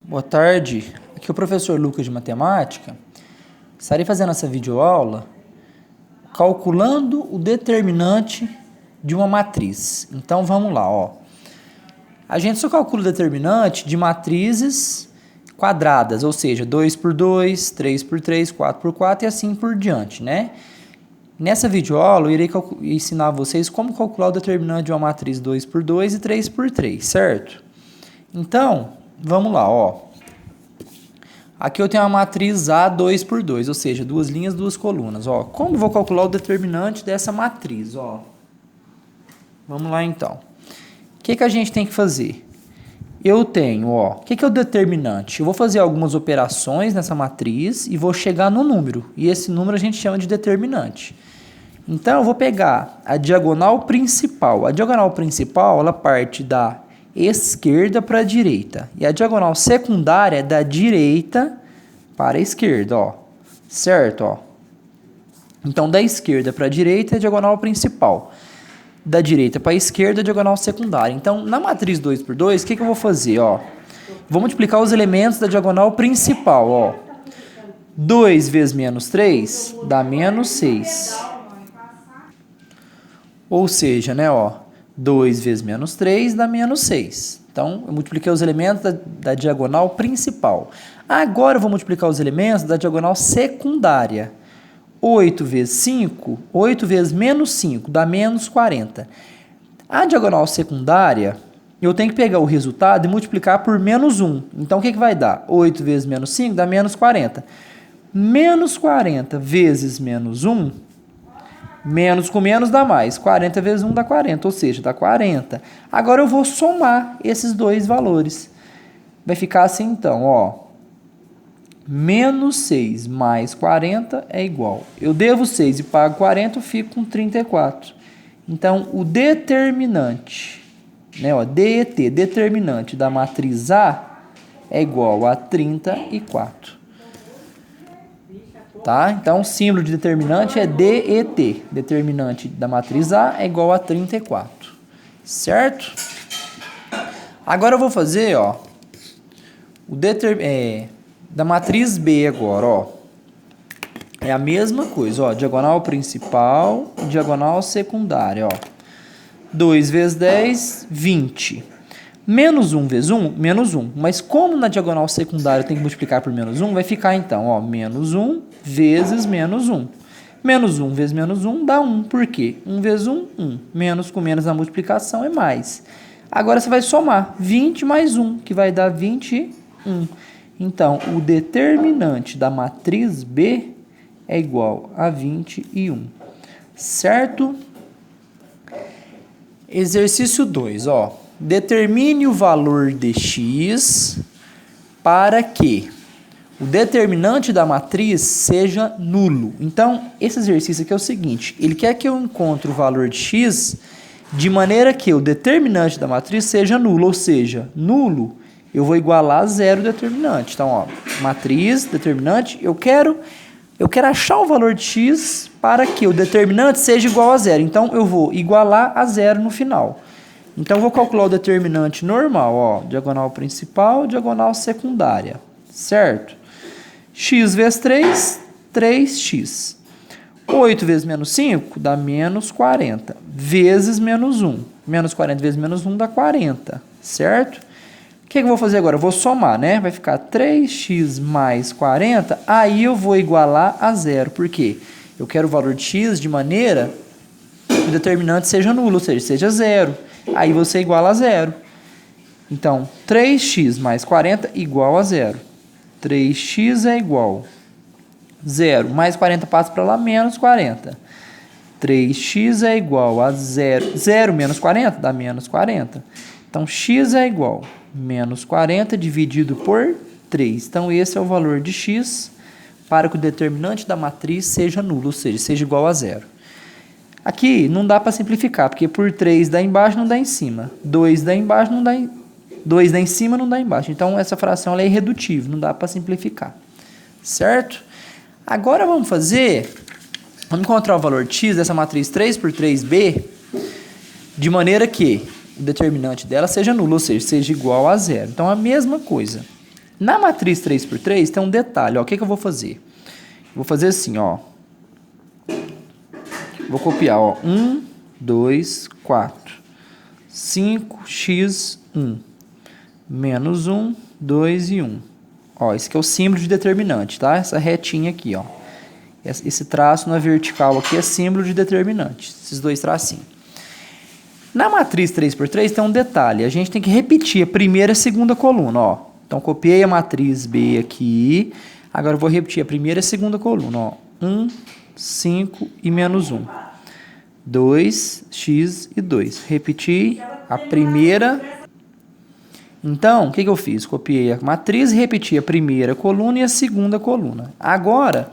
Boa tarde, aqui é o professor Lucas de Matemática. Estarei fazendo essa videoaula calculando o determinante de uma matriz. Então vamos lá, ó. A gente só calcula o determinante de matrizes quadradas, ou seja, 2 por 2, 3 por 3, 4 por 4 e assim por diante, né? Nessa videoaula eu irei ensinar a vocês como calcular o determinante de uma matriz 2 por 2 e 3 por 3, certo? Então, vamos lá, ó. Aqui eu tenho uma matriz A 2 por 2, ou seja, duas linhas, duas colunas, ó. Como eu vou calcular o determinante dessa matriz, ó? Vamos lá, então. O que a gente tem que fazer? Eu tenho, ó, o que é o determinante? Eu vou fazer algumas operações nessa matriz e vou chegar no número. E esse número a gente chama de determinante. Então, eu vou pegar a diagonal principal. A diagonal principal, ela parte da esquerda para a direita. E a diagonal secundária é da direita para a esquerda, ó. Certo, ó. Então, da esquerda para a direita é a diagonal principal. Da direita para a esquerda, a diagonal secundária. Então, na matriz 2 por 2, o que eu vou fazer, ó? Vou multiplicar os elementos da diagonal principal, ó. 2 vezes menos 3 dá menos 6. Ou seja, né, ó, 2 vezes menos 3 dá menos 6. Então, eu multipliquei os elementos da diagonal principal. Agora, eu vou multiplicar os elementos da diagonal secundária. 8 vezes 5, 8 vezes menos 5 dá menos 40. A diagonal secundária, eu tenho que pegar o resultado e multiplicar por menos 1. Então, o que vai dar? 8 vezes menos 5 dá menos 40. Menos 40 vezes menos 1... Menos com menos dá mais. 40 vezes 1 dá 40, ou seja, dá 40. Agora eu vou somar esses dois valores. Vai ficar assim, então, ó. Menos 6 mais 40 é igual. Eu devo 6 e pago 40, eu fico com 34. Então, o determinante, né, ó, DET, determinante da matriz A é igual a 34. Tá? Então, o símbolo de determinante é DET. Determinante da matriz A é igual a 34. Certo? Agora eu vou fazer, ó, o da matriz B agora, ó. É a mesma coisa, ó. Diagonal principal e diagonal secundária, ó. 2 vezes 10, 20. Menos 1 vezes 1, menos 1. Mas como na diagonal secundária eu tenho que multiplicar por menos 1, vai ficar então, ó, menos 1 vezes menos 1. Menos 1 vezes menos 1 dá 1. Por quê? 1 vezes 1, 1. Menos com menos na multiplicação é mais. Agora você vai somar 20 mais 1, que vai dar 21. Então, o determinante da matriz B é igual a 21. Certo? Exercício 2, ó. Determine o valor de x para que o determinante da matriz seja nulo. Então, esse exercício aqui é o seguinte, ele quer que eu encontre o valor de x de maneira que o determinante da matriz seja nulo, ou seja, nulo, eu vou igualar a zero o determinante. Então, ó, matriz, determinante, eu quero achar o valor de x para que o determinante seja igual a zero. Então, eu vou igualar a zero no final. Então, eu vou calcular o determinante normal, ó, diagonal principal, diagonal secundária, certo? X vezes 3, 3x. 8 vezes menos 5 dá menos 40, vezes menos 1. Menos 40 vezes menos 1 dá 40, certo? O que eu vou fazer agora? Eu vou somar, né? Vai ficar 3x mais 40, aí eu vou igualar a zero. Por quê? Eu quero o valor de x de maneira que o determinante seja nulo, ou seja, seja zero. Aí você iguala a zero. Então, 3x mais 40 igual a zero. 3x é igual a 0. Mais 40 passa para lá, menos 40. 3x é igual a 0. 0 menos 40 dá menos 40. Então, x é igual a menos 40 dividido por 3. Então, esse é o valor de x para que o determinante da matriz seja nulo, ou seja, seja igual a 0. Aqui não dá para simplificar, porque por 3 dá embaixo, não dá em cima. 2 dá embaixo, não dá em... 2 dá em cima, não dá embaixo. Então, essa fração ela é irredutível, não dá para simplificar. Certo? Agora, vamos encontrar o valor de x dessa matriz 3 por 3b, de maneira que o determinante dela seja nulo, ou seja, seja igual a zero. Então, a mesma coisa. Na matriz 3×3 tem um detalhe, ó. O que eu vou fazer? Vou fazer assim, ó. Vou copiar, ó. 1, 2, 4, 5x, 1. Menos 1, 2 e 1. Ó, esse aqui é o símbolo de determinante, tá? Essa retinha aqui, ó. Esse traço na vertical aqui é símbolo de determinante. Esses dois tracinhos. Na matriz 3×3 tem um detalhe. A gente tem que repetir a primeira e a segunda coluna, ó. Então, copiei a matriz B aqui. Agora, eu vou repetir a primeira e a segunda coluna, ó. 1, 5 e menos 1. 2, x e 2. Repeti a primeira. Então, o que eu fiz? Copiei a matriz e repeti a primeira coluna e a segunda coluna. Agora,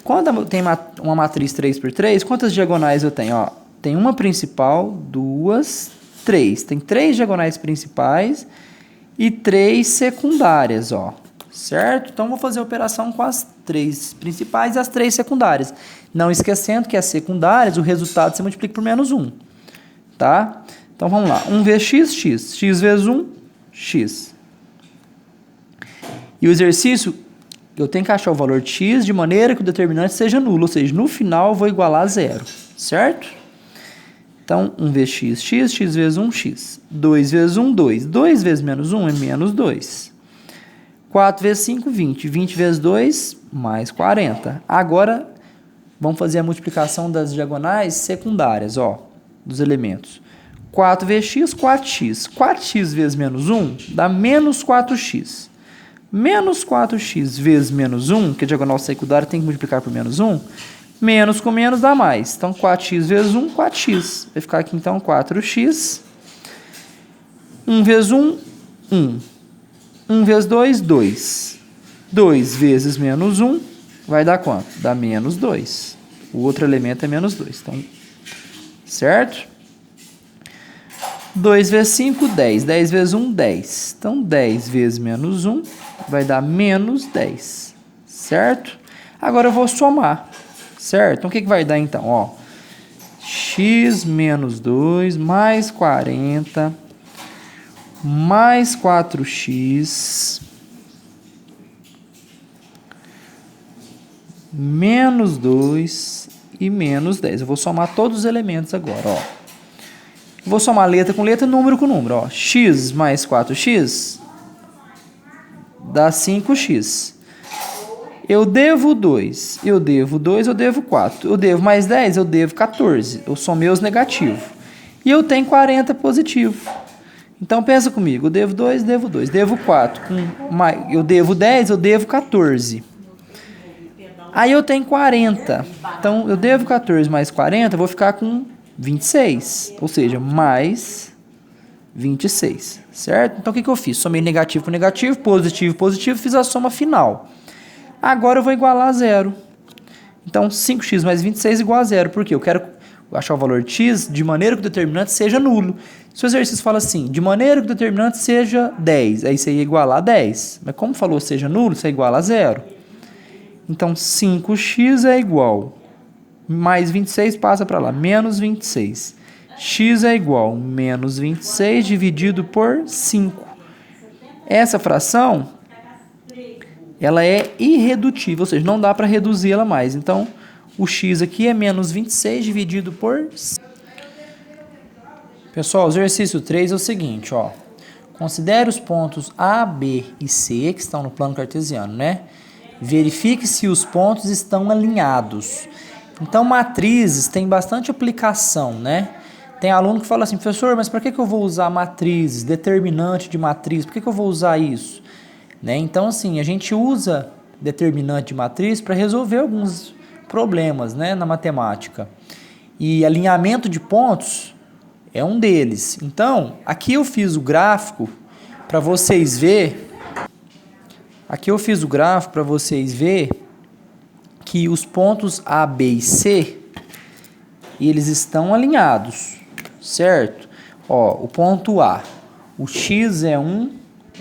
quando eu tenho uma matriz 3×3, quantas diagonais eu tenho? Ó, tem uma principal, 2, 3. Tem 3 diagonais principais e 3 secundárias, ó. Certo? Então, vou fazer a operação com as 3 principais e as 3 secundárias. Não esquecendo que as secundárias, o resultado você multiplica por menos 1. Tá? Então, vamos lá. 1 vezes x, x. X vezes 1, x. E o exercício, eu tenho que achar o valor de x de maneira que o determinante seja nulo. Ou seja, no final, eu vou igualar a zero. Certo? Então, 1 vezes x, x. X vezes 1, x. 2 vezes 1, 2. 2 vezes menos 1 é menos 2. 4 vezes 5, 20. 20 vezes 2, mais 40. Agora, vamos fazer a multiplicação das diagonais secundárias, ó, dos elementos. 4 vezes x, 4x. 4x vezes menos 1 dá menos 4x. Menos 4x vezes menos 1, que a diagonal secundária tem que multiplicar por menos 1, menos com menos dá mais. Então, 4x vezes 1, 4x. Vai ficar aqui, então, 4x. 1 vezes 1, 1. 1 vezes 2, 2. 2 vezes menos 1 vai dar quanto? Dá menos 2. O outro elemento é menos 2. Então, certo? 2 vezes 5, 10. 10 vezes 1, 10. Então, 10 vezes menos 1 vai dar menos 10. Certo? Agora eu vou somar. Certo? Então, o que vai dar então? Ó, x menos 2 mais 40 mais 4x menos 2 e menos 10. Eu vou somar todos os elementos agora, ó. Vou somar letra com letra, número com número, ó. X mais 4x dá 5x. Eu devo 2, eu devo 2, eu devo 4. Eu devo mais 10, eu devo 14. Eu somei os negativos. E eu tenho 40 positivo. Então, pensa comigo. Eu devo 2, devo 2. Devo 4. Eu devo 10, eu devo 14. Aí eu tenho 40. Então, eu devo 14 mais 40, eu vou ficar com 26. Ou seja, mais 26. Certo? Então, o que eu fiz? Somei negativo com negativo, positivo, positivo, fiz a soma final. Agora eu vou igualar a zero. Então, 5x mais 26 igual a zero. Por quê? Eu quero achar o valor de x de maneira que o determinante seja nulo. Se o exercício fala assim, de maneira que o determinante seja 10, aí você ia igualar a 10. Mas como falou seja nulo, você iguala a zero. Então, 5x é igual, mais 26 passa para lá, menos 26. X é igual a menos 26 dividido por 5. Essa fração, ela é irredutível, ou seja, não dá para reduzir ela mais. Então, o x aqui é menos 26 dividido por 5. Pessoal, o exercício 3 é o seguinte, ó. Considere os pontos A, B e C que estão no plano cartesiano, né? Verifique se os pontos estão alinhados. Então, matrizes tem bastante aplicação, né? Tem aluno que fala assim, professor, mas para que eu vou usar matrizes, determinante de matriz? Por que eu vou usar isso? Né? Então, assim, a gente usa determinante de matriz para resolver alguns problemas, né, na matemática. E alinhamento de pontos é um deles. Então, aqui eu fiz o gráfico para vocês verem. Aqui eu fiz o gráfico para vocês verem que os pontos A, B e C, eles estão alinhados, certo? Ó, o ponto A, o x é 1,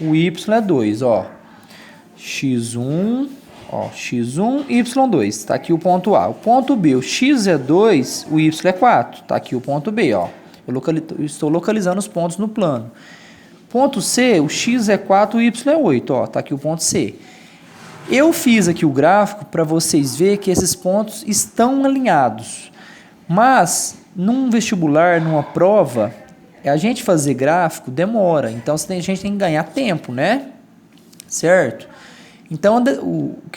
o y é 2, ó. x1, ó, x1, y2, tá aqui o ponto A. O ponto B, o x é 2, o y é 4, tá aqui o ponto B, ó. Eu estou localizando os pontos no plano. Ponto C, o x é 4, o y é 8. Ó, tá aqui o ponto C. Eu fiz aqui o gráfico para vocês verem que esses pontos estão alinhados. Mas, num vestibular, numa prova, a gente fazer gráfico demora. Então, a gente tem que ganhar tempo, né? Certo? Então,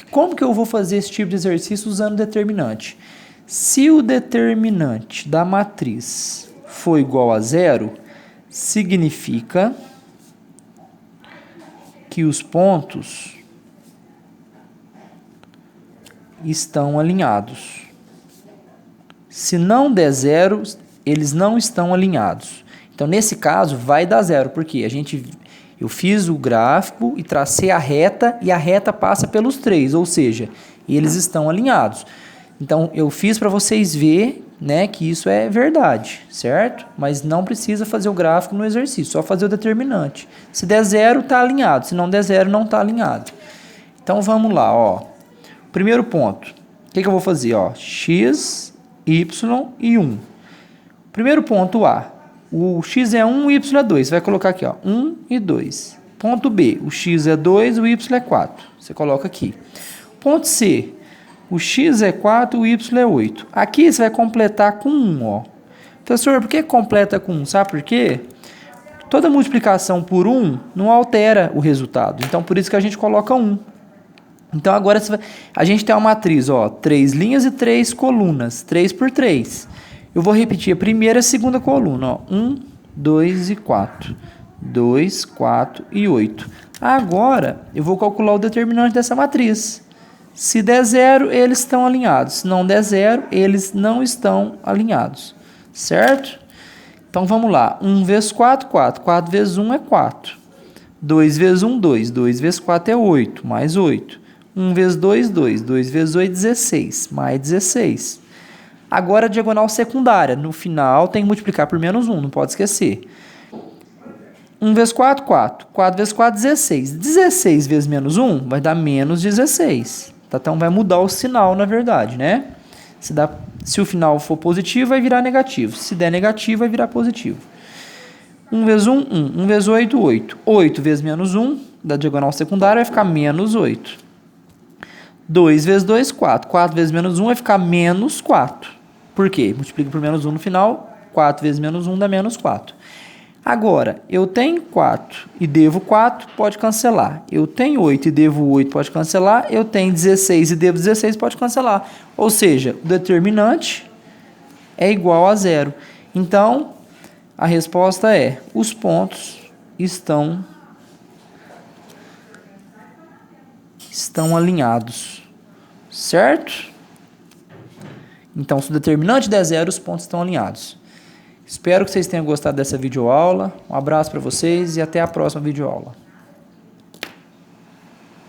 como que eu vou fazer esse tipo de exercício usando determinante? Se o determinante da matriz for igual a zero, significa que os pontos estão alinhados. Se não der zero, eles não estão alinhados. Então, nesse caso, vai dar zero, porque eu fiz o gráfico e tracei a reta, e a reta passa pelos três, ou seja, eles estão alinhados. Então, eu fiz para vocês verem, né, que isso é verdade, certo? Mas não precisa fazer o gráfico no exercício, só fazer o determinante. Se der zero, está alinhado. Se não der zero, não está alinhado. Então, vamos lá, ó. Primeiro ponto. O que eu vou fazer? Ó? X, Y e 1. Primeiro ponto A. O x é 1, o y é 2. Você vai colocar aqui, ó, 1 e 2. Ponto B. O x é 2, o y é 4. Você coloca aqui. Ponto C. O x é 4, o y é 8. Aqui você vai completar com 1, ó. Professor, por que completa com 1? Sabe por quê? Toda multiplicação por 1 não altera o resultado. Então, por isso que a gente coloca 1. Então, agora a gente tem uma matriz, ó, 3 linhas e 3 colunas, 3 por 3. Eu vou repetir a primeira e a segunda coluna, ó, 1, 2 e 4. 2, 4 e 8. Agora, eu vou calcular o determinante dessa matriz. Se der zero, eles estão alinhados. Se não der zero, eles não estão alinhados. Certo? Então, vamos lá. 1 vezes 4, 4. 4 vezes 1 é 4. 2 vezes 1, 2. 2 vezes 4 é 8, mais 8. 1 vezes 2, 2. 2 vezes 8, 16, mais 16. Agora, a diagonal secundária. No final, tem que multiplicar por menos 1, não pode esquecer. 1 vezes 4, 4. 4 vezes 4, 16. 16 vezes menos 1 vai dar menos 16. Então, vai mudar o sinal, na verdade, né? Se o final for positivo, vai virar negativo. Se der negativo, vai virar positivo. 1 vezes 1, 1. 1 vezes 8, 8. 8 vezes menos 1, da diagonal secundária, vai ficar menos 8. 2 vezes 2, 4. 4 vezes menos 1 vai ficar menos 4. Por quê? Multiplica por menos 1 no final. 4 vezes menos 1 dá menos 4. Agora, eu tenho 4 e devo 4, pode cancelar. Eu tenho 8 e devo 8, pode cancelar. Eu tenho 16 e devo 16, pode cancelar. Ou seja, o determinante é igual a zero. Então, a resposta é: os pontos estão alinhados. Certo? Então, se o determinante der zero, os pontos estão alinhados. Espero que vocês tenham gostado dessa videoaula. Um abraço para vocês e até a próxima videoaula.